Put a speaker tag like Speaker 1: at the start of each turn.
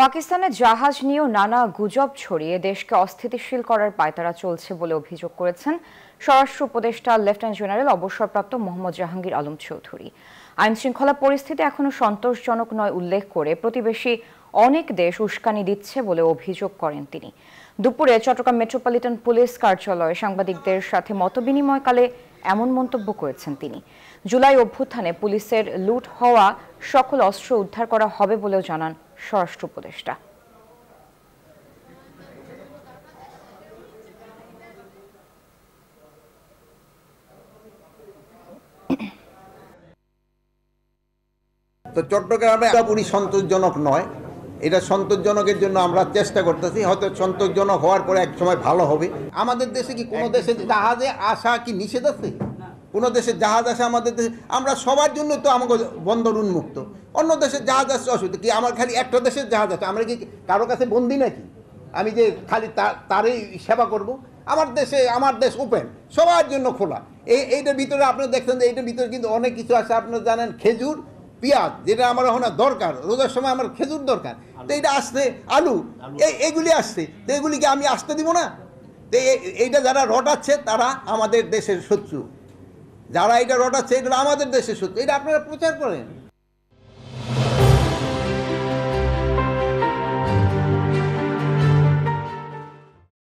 Speaker 1: পাকিস্তানের জাহাজ নিয়েও নানা গুজব ছড়িয়ে দেশকে অস্থিতিশীল করার পায়তারা চলছে বলে অভিযোগ করেছেন স্বরাষ্ট্র উপদেষ্টা লেফটেন্যান্ট জেনারেল অবসরপ্রাপ্ত মোহাম্মদ জাহাঙ্গীর আলম চৌধুরী। আইনশৃঙ্খলা পরিস্থিতি এখনো সন্তোষজনক নয় উল্লেখ করে প্রতিবেশী অনেক দেশ উস্কানি দিচ্ছে বলে অভিযোগ করেন তিনি। দুপুরে চট্টগ্রাম মেট্রোপলিটন পুলিশ কার্যালয়ে সাংবাদিকদের সাথে মতবিনিময়কালে এমন মন্তব্য করেছেন তিনি। জুলাই অভ্যুত্থানে পুলিশের লুট হওয়া সকল অস্ত্র উদ্ধার করা হবে বলেও জানান স্বরাষ্ট্র উপদেষ্টা।
Speaker 2: তো চট্টগ্রামে পুরোপুরি সন্তোষজনক নয়, এটা সন্তোষজনকের জন্য আমরা চেষ্টা করতেছি, হয়তো সন্তোষজনক হওয়ার পরে এক সময় ভালো হবে। আমাদের দেশে কি কোনো দেশে জাহাজে আসা কি নিষেধ আছে? কোনো দেশের জাহাজ আসা আমাদের দেশে, আমরা সবার জন্য তো আমাকে বন্দর উন্মুক্ত। অন্য দেশের জাহাজ আসছে অসুবিধা কি? আমার খালি একটা দেশের জাহাজ আছে, আমরা কি কারো কাছে বন্দি নাকি? আমি যে খালি তারই সেবা করব? আমার দেশ ওপেন, সবার জন্য খোলা। এইটার ভিতরে আপনারা দেখছেন যে এইটার ভিতরে কিন্তু অনেক কিছু আছে। আপনারা জানেন খেজুর, পেঁয়াজ, যেটা আমার এখন দরকার, রোজার সময় আমার খেজুর দরকার, তো এইটা আসছে, আলু, এইগুলি আসছে, তো এগুলিকে আমি আসতে দিব না? তো এইটা যারা রটাচ্ছে তারা আমাদের দেশের শত্রু, যারা এটা রটাচ্ছে এটা আমাদের দেশের শত্রু, এটা আপনারা প্রচার করেন।